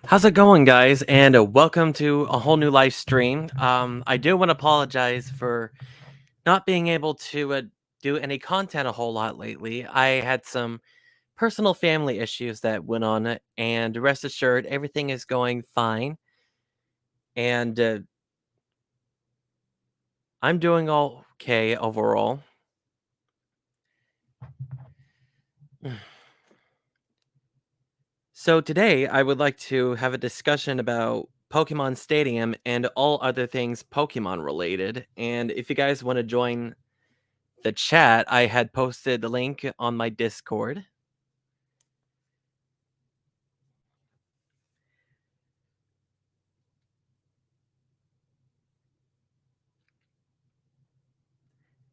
How's it going, guys? And welcome to a whole new live stream. I do want to apologize for not being able to do any content a whole lot lately. I had some personal family issues that went on, and rest assured, everything is going fine. And I'm doing all okay overall. So today, I would like to have a discussion about Pokemon Stadium and all other things Pokemon related. And if you guys want to join the chat, I had posted the link on my Discord.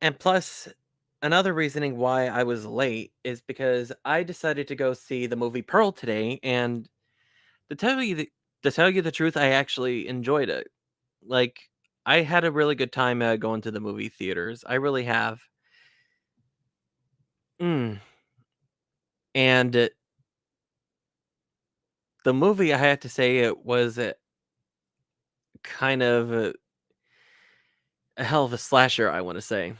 And plus, another reasoning why I was late is because I decided to go see the movie Pearl today, and to tell you the truth, I actually enjoyed it. Like, I had a really good time going to the movie theaters. I really have. Mm. And the movie, I have to say, it was kind of a hell of a slasher. I want to say,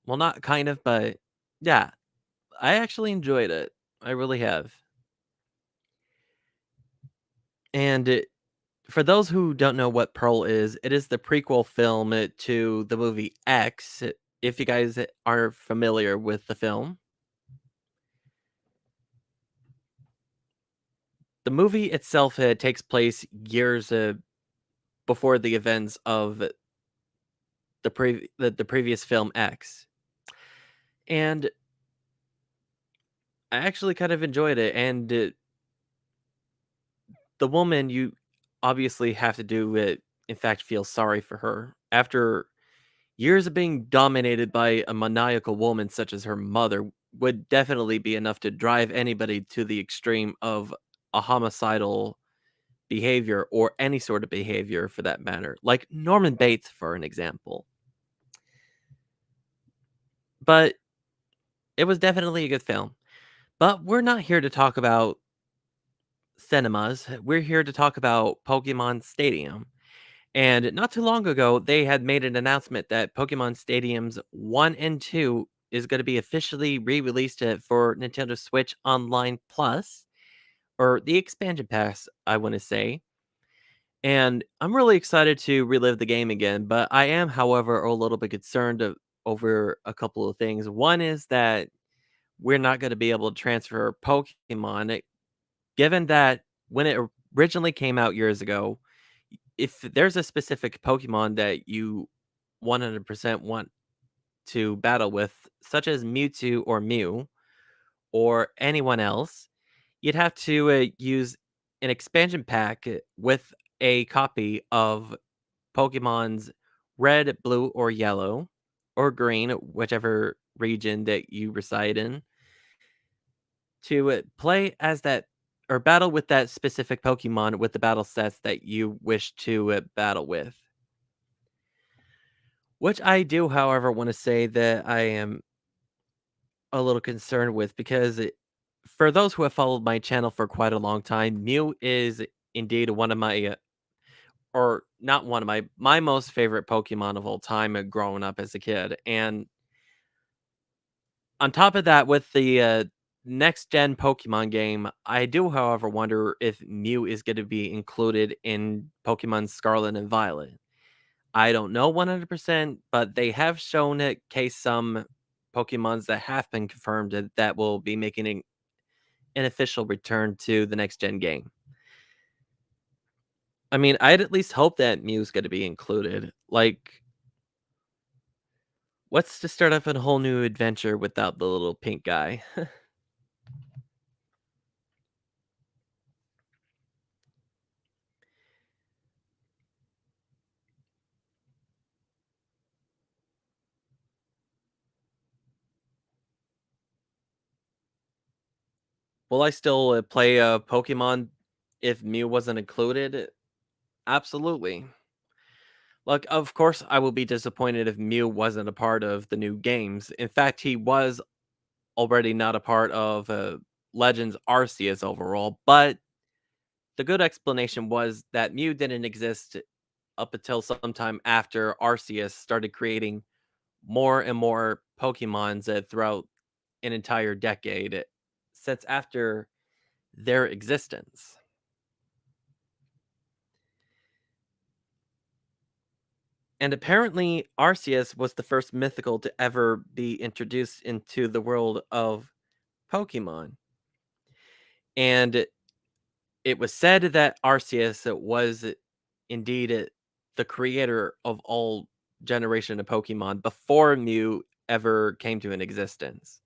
well, not kind of, but yeah, I actually enjoyed it. I really have. And for those who don't know what Pearl is, it is the prequel film to the movie X. If you guys are familiar with the film, the movie itself takes place years before the events of the previous film X, and I actually kind of enjoyed it. And the woman, you obviously have to do it. In fact, feel sorry for her after years of being dominated by a maniacal woman such as her mother would definitely be enough to drive anybody to the extreme of a homicidal behavior or any sort of behavior for that matter, like Norman Bates, for an example. But it was definitely a good film. But we're not here to talk about cinemas. We're here to talk about Pokemon Stadium. And not too long ago, they had made an announcement that Pokemon Stadiums 1 and 2 is going to be officially re-released for Nintendo Switch Online Plus, or the expansion pass, I want to say. And I'm really excited to relive the game again, but I am, however, a little bit concerned over a couple of things. One is that we're not going to be able to transfer Pokemon, given that when it originally came out years ago, if there's a specific Pokemon that you 100% want to battle with, such as Mewtwo or Mew or anyone else, you'd have to use an expansion pack with a copy of Pokemon's red, blue, or yellow, or green, whichever region that you reside in, to play as that or battle with that specific Pokemon with the battle sets that you wish to battle with. Which I do, however, want to say that I am a little concerned with because for those who have followed my channel for quite a long time, Mew is indeed one of my, or not one of my most favorite Pokemon of all time growing up as a kid. And on top of that, with the next gen Pokemon game, I do, however, wonder if Mew is going to be included in Pokemon Scarlet and Violet. I don't know 100%, but they have shown it case some Pokemons that have been confirmed that will be making an official return to the next gen game. I mean, I'd at least hope that Mew's gonna be included. Like, what's to start off a whole new adventure without the little pink guy? Will I still play Pokemon if Mew wasn't included? Absolutely. Like, of course, I will be disappointed if Mew wasn't a part of the new games. In fact, he was already not a part of Legends Arceus overall, but the good explanation was that Mew didn't exist up until sometime after Arceus started creating more and more Pokemons throughout an entire decade since after their existence. And apparently, Arceus was the first mythical to ever be introduced into the world of Pokemon. And it was said that Arceus was indeed the creator of all generation of Pokemon before Mew ever came to an existence.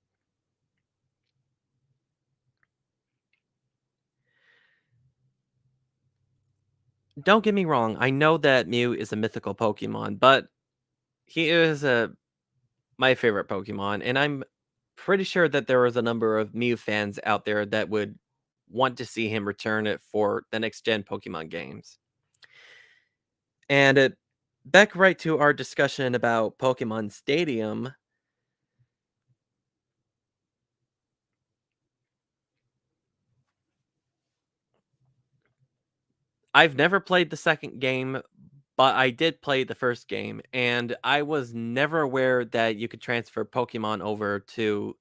Don't get me wrong, I know that Mew is a mythical Pokemon, but he is my favorite Pokemon, and I'm pretty sure that there is a number of Mew fans out there that would want to see him return it for the next gen Pokemon games. And back right to our discussion about Pokemon Stadium, I've never played the second game, but I did play the first game, and I was never aware that you could transfer Pokemon over to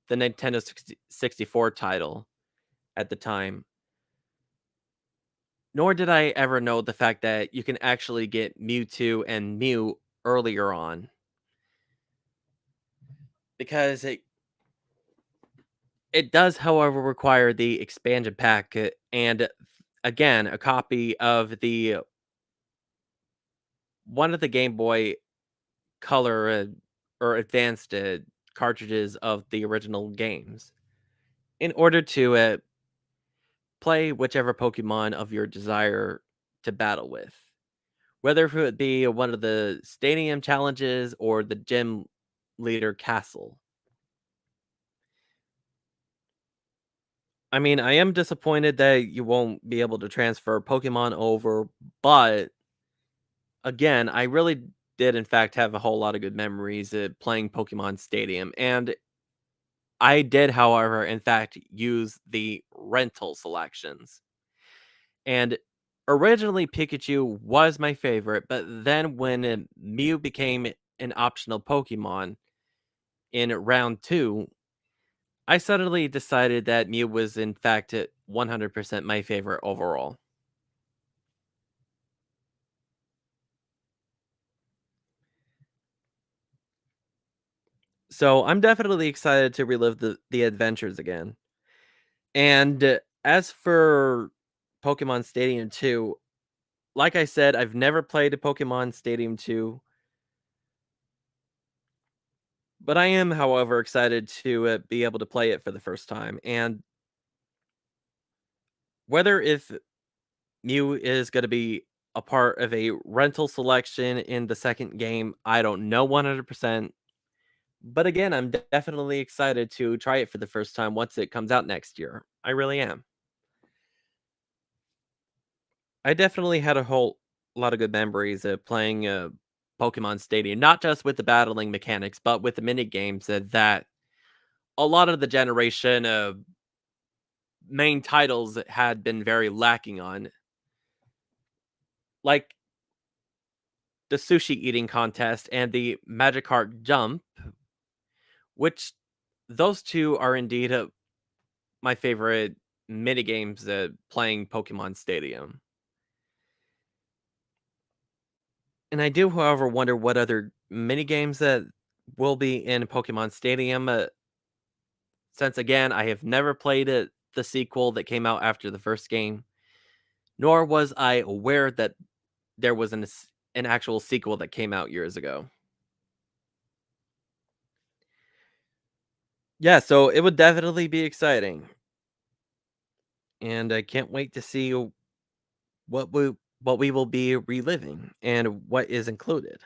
the Nintendo 64 title at the time. Nor did I ever know the fact that you can actually get Mewtwo and Mew earlier on, because it does, however, require the expansion pack and again a copy of the one of the Game Boy Color or Advanced cartridges of the original games in order to play whichever Pokemon of your desire to battle with. Whether it be one of the stadium challenges or the gym leader castle. I mean, I am disappointed that you won't be able to transfer Pokemon over, but again, I really did in fact have a whole lot of good memories playing Pokemon Stadium, and I did, however, in fact, use the rental selections. And originally, Pikachu was my favorite, but then when Mew became an optional Pokemon in round two, I suddenly decided that Mew was, in fact, 100% my favorite overall. So I'm definitely excited to relive the adventures again. And as for Pokemon Stadium 2, like I said, I've never played a Pokemon Stadium 2, but I am, however, excited to be able to play it for the first time. And whether if Mew is going to be a part of a rental selection in the second game, I don't know 100%. But again, I'm definitely excited to try it for the first time once it comes out next year. I really am. I definitely had a whole lot of good memories of playing Pokemon Stadium, not just with the battling mechanics, but with the mini games that a lot of the generation of main titles had been very lacking on, like the sushi eating contest and the Magikarp jump, which those two are indeed my favorite mini games playing Pokemon Stadium. And I do, however, wonder what other mini games that will be in Pokemon Stadium. Since again, I have never played the sequel that came out after the first game, nor was I aware that there was an actual sequel that came out years ago. Yeah, so it would definitely be exciting, and I can't wait to see what we will be reliving and what is included.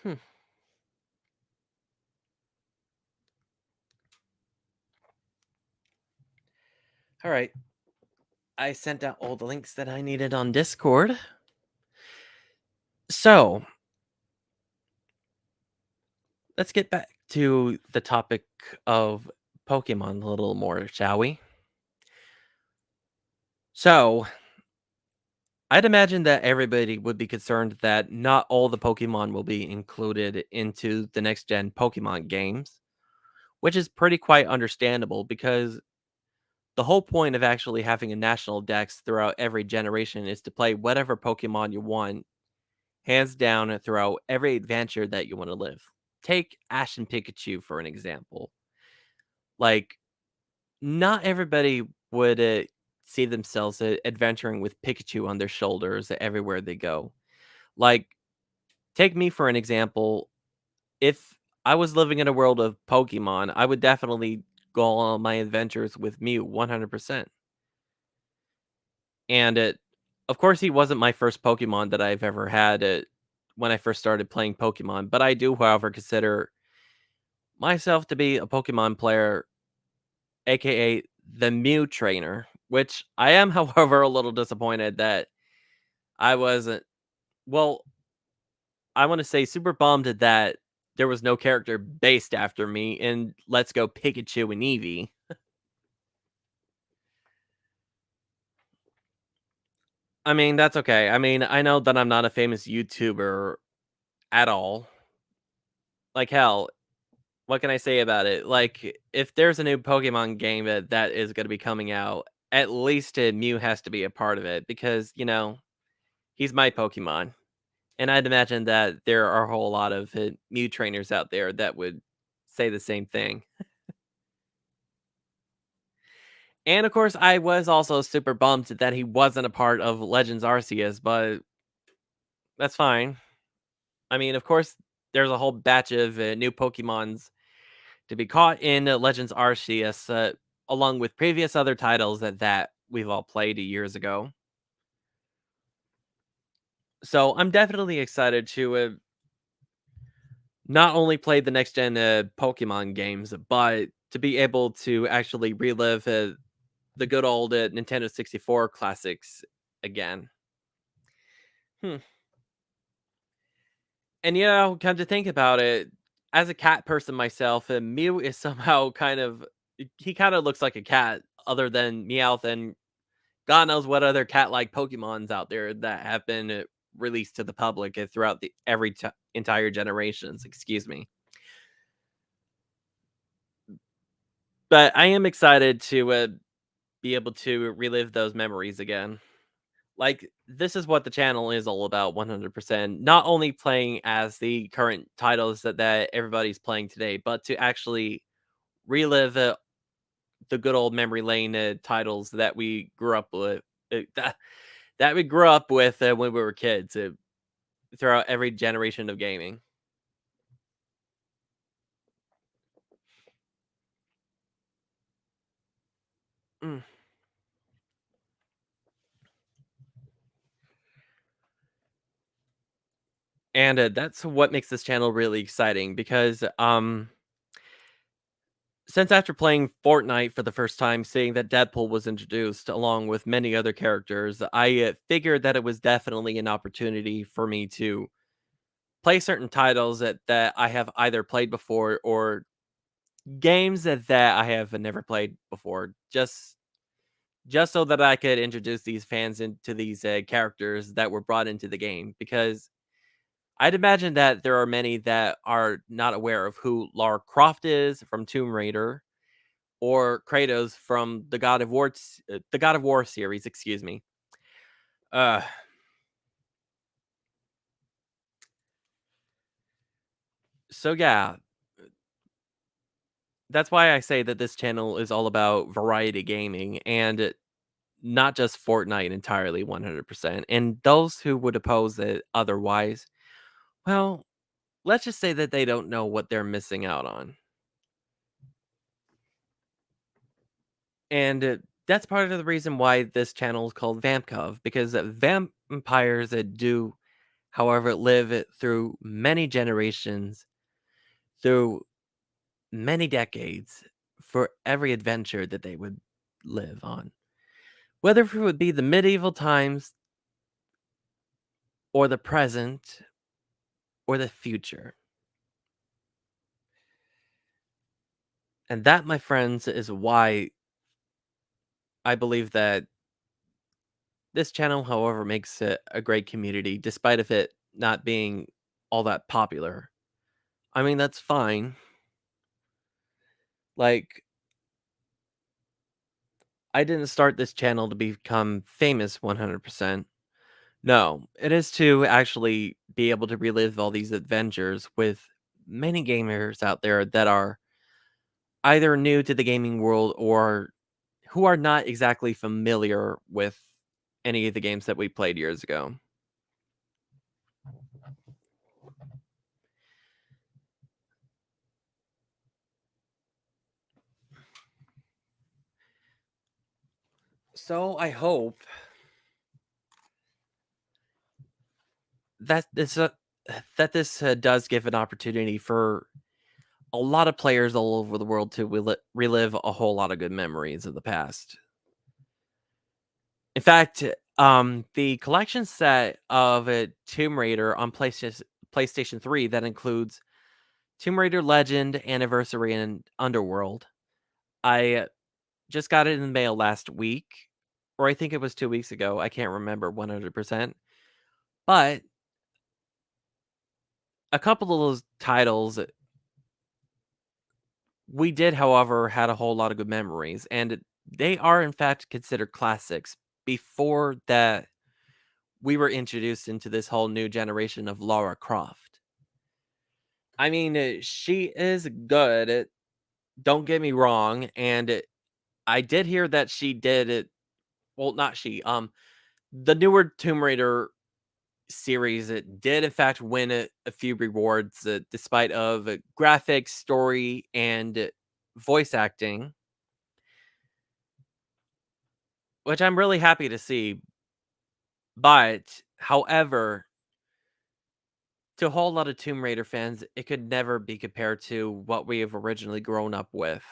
Hmm. All right. I sent out all the links that I needed on Discord. So let's get back to the topic of Pokemon a little more, shall we? So I'd imagine that everybody would be concerned that not all the Pokemon will be included into the next gen Pokemon games, which is pretty quite understandable because the whole point of actually having a national dex throughout every generation is to play whatever Pokemon you want, hands down, throughout every adventure that you want to live. Take Ash and Pikachu for an example. Like, not everybody would see themselves adventuring with Pikachu on their shoulders everywhere they go. Like, take me for an example. If I was living in a world of Pokemon, I would definitely go on my adventures with Mew 100%. And of course, he wasn't my first Pokemon that I've ever had when I first started playing Pokemon, but I do, however, consider myself to be a Pokemon player, aka the Mew trainer, which I am, however, a little disappointed that I wasn't. Well, I want to say super bummed that there was no character based after me in Let's Go Pikachu and Eevee. I mean, that's okay. I mean, I know that I'm not a famous YouTuber at all. Like, hell, what can I say about it? Like, if there's a new Pokemon game that is gonna be coming out, at least, Mew has to be a part of it because, he's my Pokemon, and I'd imagine that there are a whole lot of, Mew trainers out there that would say the same thing. And, of course, I was also super bummed that he wasn't a part of Legends Arceus, but that's fine. I mean, of course, there's a whole batch of, new Pokemons to be caught in Legends Arceus, along with previous other titles that we've all played years ago. So I'm definitely excited to not only play the next gen Pokemon games, but to be able to actually relive the good old Nintendo 64 classics again. Hmm. And come to think about it, as a cat person myself, Mew is somehow he kind of looks like a cat, other than Meowth and God knows what other cat-like Pokemons out there that have been released to the public throughout the entire generations. Excuse me, but I am excited to be able to relive those memories again. Like, this is what the channel is all about, 100%. Not only playing as the current titles that everybody's playing today, but to actually relive the good old memory lane titles that we grew up with. That we grew up with when we were kids. Throughout every generation of gaming. Mm. And, that's what makes this channel really exciting because, since after playing Fortnite for the first time, seeing that Deadpool was introduced along with many other characters, I, figured that it was definitely an opportunity for me to play certain titles that I have either played before or games that I have never played before, just so that I could introduce these fans into these, characters that were brought into the game because I'd imagine that there are many that are not aware of who Lara Croft is from Tomb Raider or Kratos from the God of War series, excuse me. Uh, so yeah, that's why I say that this channel is all about variety gaming and not just Fortnite entirely 100%. And those who would oppose it otherwise, well, let's just say that they don't know what they're missing out on. And that's part of the reason why this channel is called Vampcov, because vampires that do, however, live it through many generations, through many decades, for every adventure that they would. live on. Whether it would be the medieval times or the present or the future. And that, my friends, is why I believe that this channel, however, makes it a great community despite of it not being all that popular. I mean, that's fine. Like, I didn't start this channel to become famous 100%. No, it is to actually be able to relive all these adventures with many gamers out there that are either new to the gaming world or who are not exactly familiar with any of the games that we played years ago. So I hope that this does give an opportunity for a lot of players all over the world to relive a whole lot of good memories of the past. In fact, the collection set of Tomb Raider on PlayStation 3 that includes Tomb Raider Legend, Anniversary, and Underworld. I just got it in the mail last week, or I think it was 2 weeks ago. I can't remember 100%. But a couple of those titles we did, however, had a whole lot of good memories, and they are in fact considered classics. Before that, we were introduced into this whole new generation of Lara Croft. I mean, she is good, don't get me wrong, and I did hear that she did it well, not she, the newer Tomb Raider series, it did in fact win a few rewards, despite of graphics, story, and voice acting, which I'm really happy to see. But, however, to a whole lot of Tomb Raider fans, it could never be compared to what we have originally grown up with.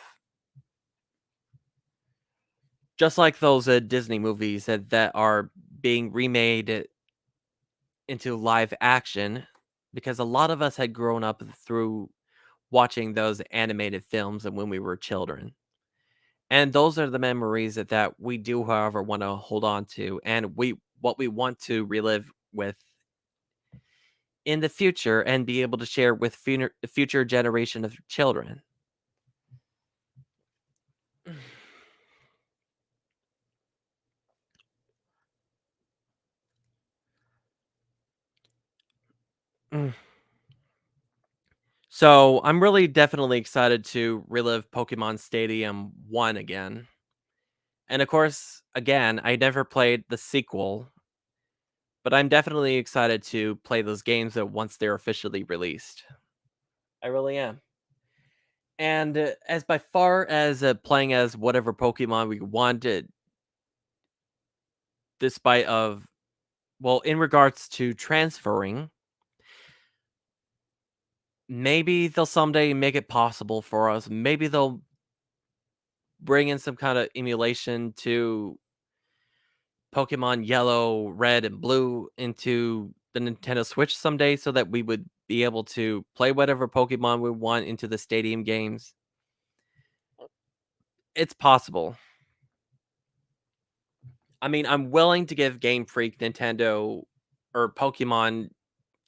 Just like those Disney movies that are being remade into live action, because a lot of us had grown up through watching those animated films and when we were children. And those are the memories that we do, however, want to hold on to, and what we want to relive with in the future and be able to share with future generation of children. Mm. So I'm really definitely excited to relive Pokemon Stadium 1 again. And of course, again, I never played the sequel, but I'm definitely excited to play those games that once they're officially released. I really am. And as by far as playing as whatever Pokemon we wanted, despite of well, in regards to transferring, maybe they'll someday make it possible for us. Maybe they'll bring in some kind of emulation to Pokemon Yellow, Red, and Blue into the Nintendo Switch someday so that we would be able to play whatever Pokemon we want into the stadium games. It's possible. I mean, I'm willing to give Game Freak, Nintendo, or Pokemon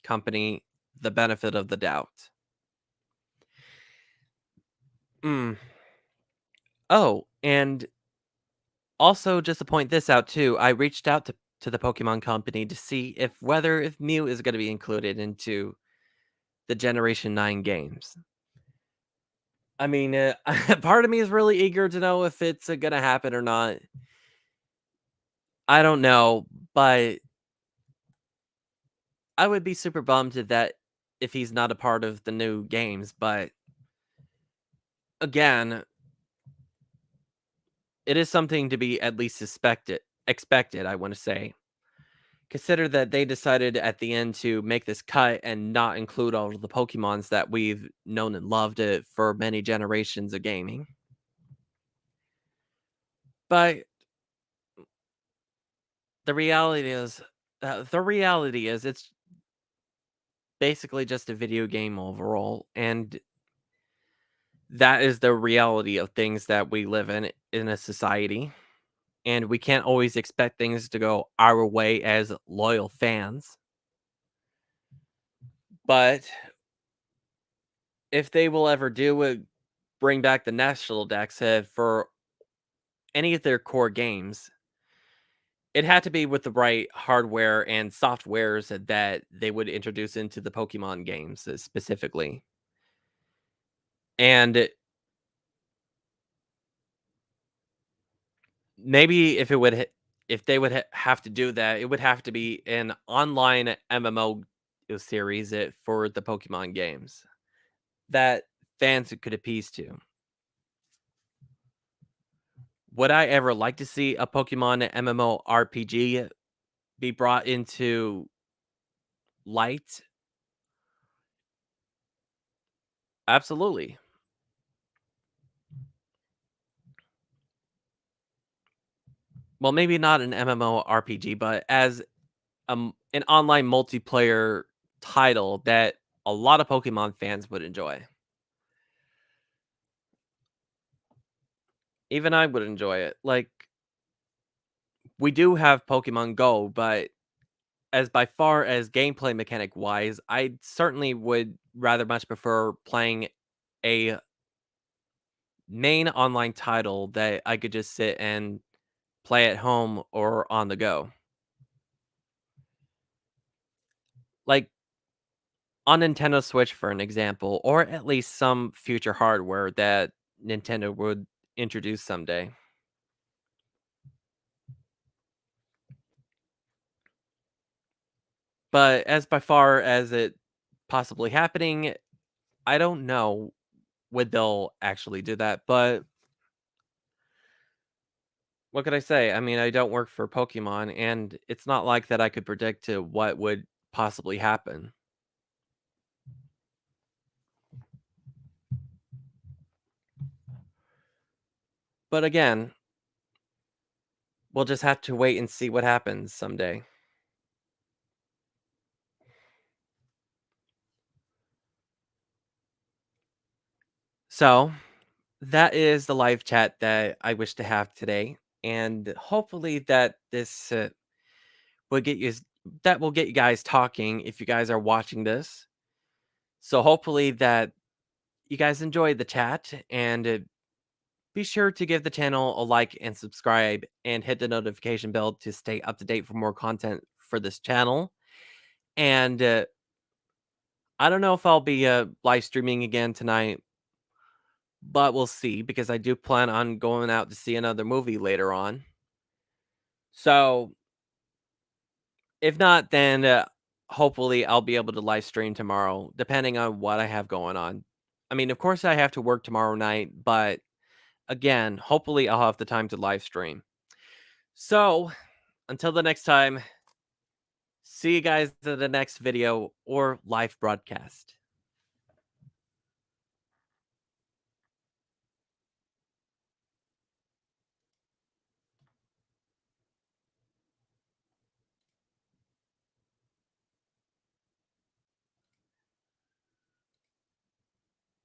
Company the benefit of the doubt. Mm. Oh, and also just to point this out too, I reached out to the Pokemon Company to see if Mew is going to be included into the Generation 9 games. I mean, part of me is really eager to know if it's gonna happen or not. I don't know, but I would be super bummed if he's not a part of the new games. But again, it is something to be at least expected. I want to say. Consider that they decided at the end to make this cut and not include all of the Pokemons that we've known and loved it for many generations of gaming. But the reality is it's basically just a video game overall, and that is the reality of things that we live in a society, and we can't always expect things to go our way as loyal fans. But if they will ever do it, bring back the national dex for any of their core games, it had to be with the right hardware and softwares that they would introduce into the Pokemon games, specifically. And maybe if they would have to do that, it would have to be an online MMO series, for the Pokemon games that fans could appease to. Would I ever like to see a Pokemon MMORPG be brought into light? Absolutely. Well, maybe not an MMORPG, but as an online multiplayer title that a lot of Pokemon fans would enjoy. Even I would enjoy it. Like, we do have Pokemon Go, but as by far as gameplay mechanic wise, I certainly would rather much prefer playing a main online title that I could just sit and play at home or on the go. Like on Nintendo Switch, for an example, or at least some future hardware that Nintendo would introduce someday. But as by far as it possibly happening, I don't know when they'll actually do that. But what could I say? I mean, I don't work for Pokemon, and it's not like that I could predict to what would possibly happen. But again, we'll just have to wait and see what happens someday. So, that is the live chat that I wish to have today, and hopefully that this will get you that will get you guys talking if you guys are watching this. So hopefully that you guys enjoyed the chat, and be sure to give the channel a like and subscribe and hit the notification bell to stay up to date for more content for this channel. And I don't know if I'll be live streaming again tonight, but we'll see because I do plan on going out to see another movie later on. So if not, then hopefully I'll be able to live stream tomorrow, depending on what I have going on. I mean, of course, I have to work tomorrow night, but again, hopefully I'll have the time to live stream. So until the next time, see you guys in the next video or live broadcast.